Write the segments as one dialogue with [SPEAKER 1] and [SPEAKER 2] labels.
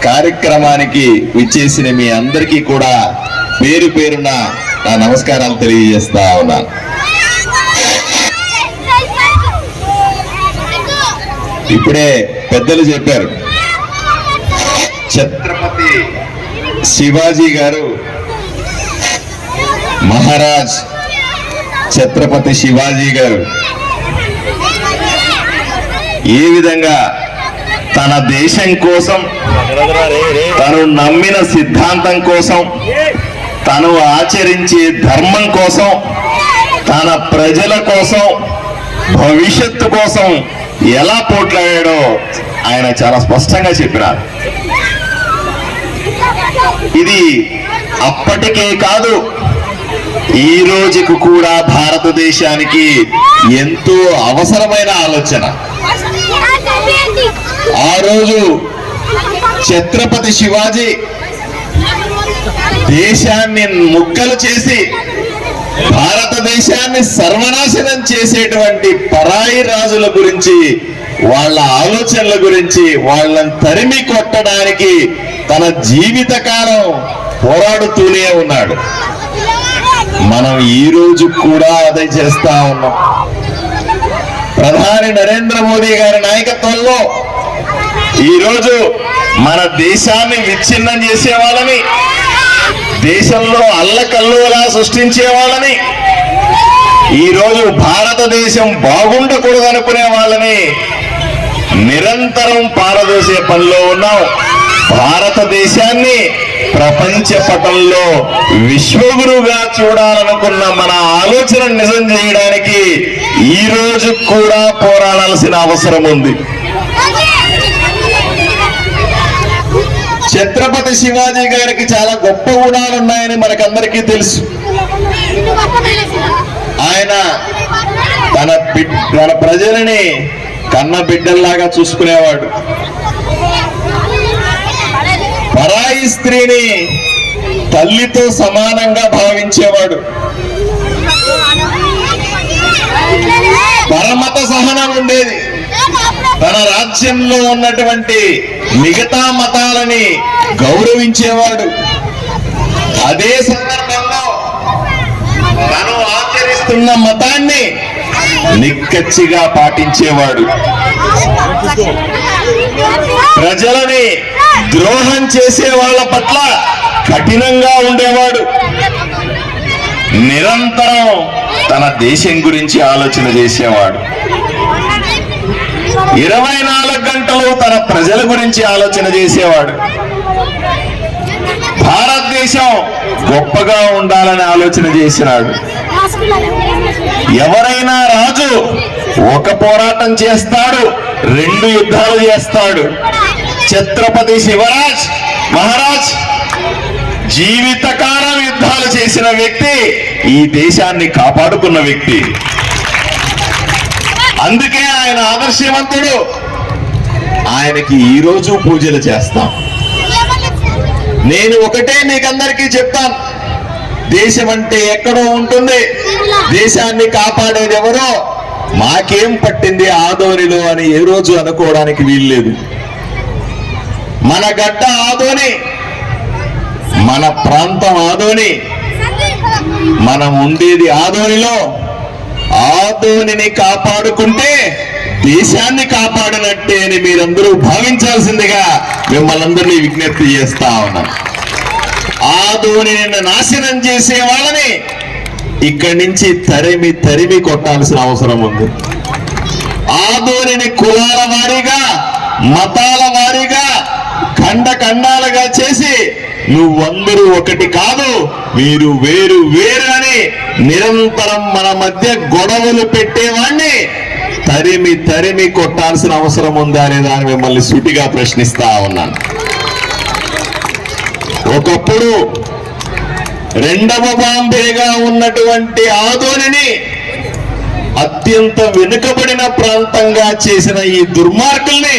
[SPEAKER 1] కార్యక్రమానికి విచ్చేసిన మీ అందరికీ కూడా పేరు పేరున నా నమస్కారాలు తెలియజేస్తా ఉన్నాను. ఇప్పుడే పెద్దలు చెప్పారు, ఛత్రపతి శివాజీ గారు, మహారాజ్ ఛత్రపతి శివాజీ గారు ఏ విధంగా తన దేశం కోసం, తను నమ్మిన సిద్ధాంతం కోసం, తను ఆచరించే ధర్మం కోసం, తన ప్రజల కోసం, భవిష్యత్తు కోసం ఎలా పోట్లాడాడో ఆయన చాలా స్పష్టంగా చెప్పినారు. ఇది అప్పటికే కాదు, ఈ రోజుకు కూడా భారతదేశానికి ఎంతో అవసరమైన ఆలోచన. ఆ రోజు ఛత్రపతి శివాజీ దేశాన్ని ముక్కలు చేసి భారతదేశాన్ని సర్వనాశనం చేసేటువంటి పరాయి రాజుల గురించి, వాళ్ళ ఆలోచనల గురించి, వాళ్ళని తరిమి కొట్టడానికి తన జీవితకాలం పోరాడుతూనే ఉన్నాడు. మనం ఈ రోజు కూడా అదే చేస్తా ఉన్నాం. ప్రధాని నరేంద్ర మోదీ గారి నాయకత్వంలో ఈరోజు మన దేశాన్ని విచ్ఛిన్నం చేసే వాళ్ళని, దేశంలో అల్లకల్లోలా సృష్టించే వాళ్ళని, ఈరోజు భారతదేశం బాగుండకూడదు అనుకునే వాళ్ళని నిరంతరం పారదోసే పనిలో ఉన్నాం. భారతదేశాన్ని ప్రపంచ పటంలో విశ్వగురుగా చూడాలనుకున్న మన ఆలోచన నిజం చేయడానికి ఈ రోజు కూడా పోరాడాల్సిన అవసరం ఉంది. ఛత్రపతి శివాజీ గారికి చాలా గొప్ప గుణాలు ఉన్నాయని మనకందరికీ తెలుసు. ఆయన తన ప్రజలని కన్న బిడ్డల్లాగా చూసుకునేవాడు. పరాయి స్త్రీని తల్లితో సమానంగా భావించేవాడు. పరమత సహనం ఉండేది. తన రాజ్యంలో ఉన్నటువంటి మిగతా మతాలని గౌరవించేవాడు. అదే సందర్భంలో తను ఆచరిస్తున్న మతాన్ని నిక్కచ్చిగా పాటించేవాడు. ప్రజలని ద్రోహం చేసే వాళ్ళ పట్ల కఠినంగా ఉండేవాడు. నిరంతరం తన దేశం గురించి ఆలోచన చేసేవాడు. 24 గంటలు తన ప్రజల గురించి ఆలోచన చేసేవాడు. భారతదేశం గొప్పగా ఉండాలని ఆలోచన చేసినాడు. ఎవరైనా రాజు ఒక పోరాటం చేస్తాడు, 2 యుద్ధాలు చేస్తాడు. ఛత్రపతి శివరాజ్ మహారాజ్ జీవితకాలం యుద్ధాలు చేసిన వ్యక్తి, ఈ దేశాన్ని కాపాడుకున్న వ్యక్తి. అందుకే ఆయన ఆదర్శవంతుడు. ఆయనకి ఈ రోజు పూజలు చేస్తాం. నేను ఒకటే మీకందరికీ చెప్తాను, దేశం అంటే ఎక్కడో ఉంటుంది, దేశాన్ని కాపాడేది ఎవరో, మాకేం పట్టింది ఆదోనిలో అని ఏ రోజు అనుకోవడానికి వీల్లేదు. మన గడ్డ ఆదోని, మన ప్రాంతం ఆదోని, మనం ఉండేది ఆదోనిలో. ఆదోనిని కాపాడుకుంటే దేశాన్ని కాపాడినట్టే అని మీరందరూ భావించాల్సిందిగా మిమ్మల్ని అందరినీ విజ్ఞప్తి చేస్తా ఉన్నాను. ఆదోనిని నాశనం చేసే వాళ్ళని ఇక్కడి నుంచి తరిమి తరిమి కొట్టాల్సిన అవసరం ఉంది. ఆదోనిని కులాల వారీగా, మతాల వారీగా, ఖండ ఖండాలుగా చేసి నువ్వందరూ ఒకటి కాదు, మీరు వేరు వేరు అని నిరంతరం మన మధ్య గొడవలు పెట్టేవాడిని తరిమి తరిమి కొట్టాల్సిన అవసరం ఉందా లేదా అని మిమ్మల్ని సూటిగా ప్రశ్నిస్తా ఉన్నాను. ఒకప్పుడు రెండవ బాంబేగా ఉన్నటువంటి ఆదోనిని అత్యంత వెనుకబడిన ప్రాంతంగా చేసిన ఈ దుర్మార్గుల్ని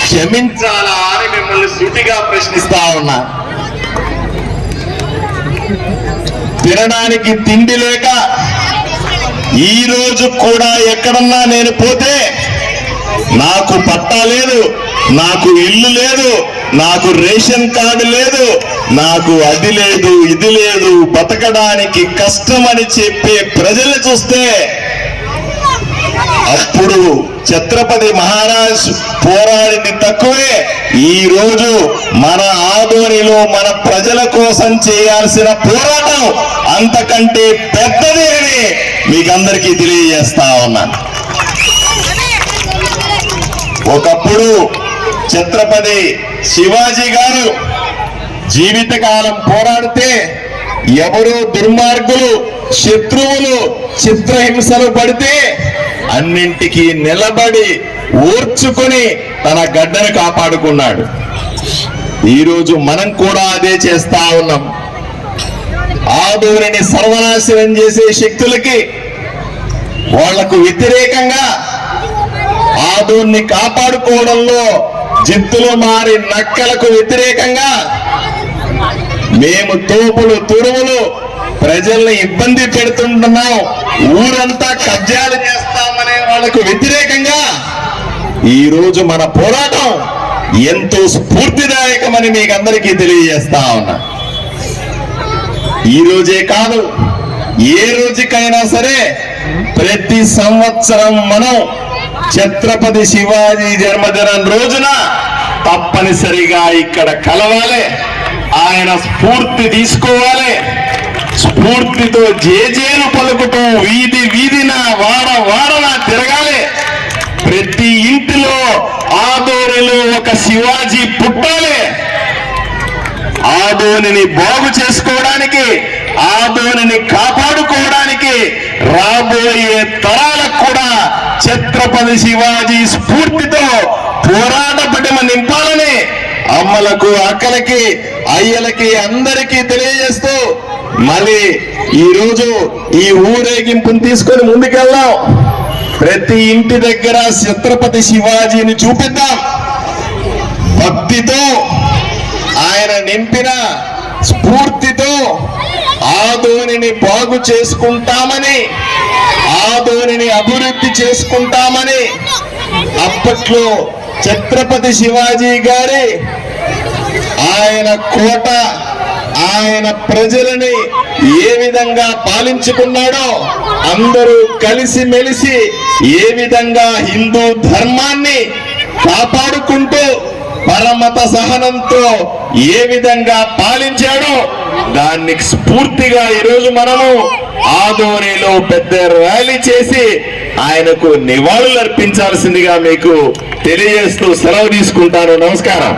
[SPEAKER 1] క్షమించాలా అని మిమ్మల్ని సూటిగా ప్రశ్నిస్తా ఉన్నా. తినడానికి తిండి లేక ఈ రోజు కూడా ఎక్కడన్నా నేను పోతే నాకు పట్టా లేదు, నాకు ఇల్లు లేదు, నాకు రేషన్ కార్డు లేదు, నాకు అది లేదు ఇది లేదు, బతకడానికి కష్టమని చెప్పే ప్రజల్ని చూస్తే అప్పుడు ఛత్రపతి మహారాజ్ పోరాడింది తక్కువే. ఈ రోజు మన ఆదోనిలో మన ప్రజల కోసం చేయాల్సిన పోరాటం అంతకంటే పెద్దది అని మీకందరికీ తెలియజేస్తా ఉన్నాను. ఒకప్పుడు ఛత్రపతి శివాజీ గారు జీవితకాలం పోరాడితే ఎవరో దుర్మార్గులు శత్రువులు చిత్రహింసలు పడితే అన్నింటికీ నిలబడి ఓర్చుకొని తన గడ్డను కాపాడుకున్నాడు. ఈరోజు మనం కూడా అదే చేస్తా ఉన్నాం. ఆదోనిని సర్వనాశనం చేసే శక్తులకి వాళ్లకు వ్యతిరేకంగా ఆదోన్ని కాపాడుకోవడంలో జిత్తులు మారి నక్కలకు వ్యతిరేకంగా మేము తోపులు తురుములు ప్రజల్ని ఇబ్బంది పెడుతుంటున్నాం, ఊరంతా కబ్జాలు చేస్తామనే వాళ్లకు వ్యతిరేకంగా ఈ రోజు మన పోరాటం ఎంతో స్ఫూర్తిదాయకమని మీకు అందరికీ తెలియజేస్తా ఉన్నా. ఈ రోజే కాదు, ఏ రోజుకైనా సరే ప్రతి సంవత్సరం మనం ఛత్రపతి శివాజీ జన్మదినం రోజున తప్పనిసరిగా ఇక్కడ కలవాలి, ఆయన స్ఫూర్తి తీసుకోవాలి, స్ఫూర్తితో జేజేలు పలుకుతూ వీధి వీధిన వాడ వాడన తిరగాలి. ప్రతి ఇంటిలో ఆదోనిలో ఒక శివాజీ పుట్టాలి. ఆదోనిని బాగు చేసుకోవడానికి, ఆదోనిని కాపాడుకోవడానికి రాబోయే తరాలకు కూడా ఛత్రపతి శివాజీ స్ఫూర్తితో పోరాట పటిమ నింపాలని అమ్మలకు అక్కలకి అయ్యలకి అందరికీ తెలియజేస్తూ మళ్ళీ ఈ రోజు ఈ ఊరేగింపును తీసుకొని ముందుకెళ్దాం. ప్రతి ఇంటి దగ్గర ఛత్రపతి శివాజీని చూపిద్దాం. భక్తితో ఆయన నింపిన స్ఫూర్తితో ఆదోనిని బాగు చేసుకుంటామని, ఆదోనిని అభివృద్ధి చేసుకుంటామని అప్పట్లో ఛత్రపతి శివాజీ గారి ఆయన కోట, ఆయన ప్రజలని ఏ విధంగా పాలించుకున్నాడో, అందరూ కలిసిమెలిసి ఏ విధంగా హిందూ ధర్మాన్ని కాపాడుకుంటూ పరమత సహనంతో ఏ విధంగా పాలించాడో దానికి స్ఫూర్తిగా ఈరోజు మనము ఆదోనిలో పెద్ద ర్యాలీ చేసి ఆయనకు నివాళులు అర్పించాల్సిందిగా మీకు తెలియజేస్తూ సెలవు తీసుకుంటాను. నమస్కారం.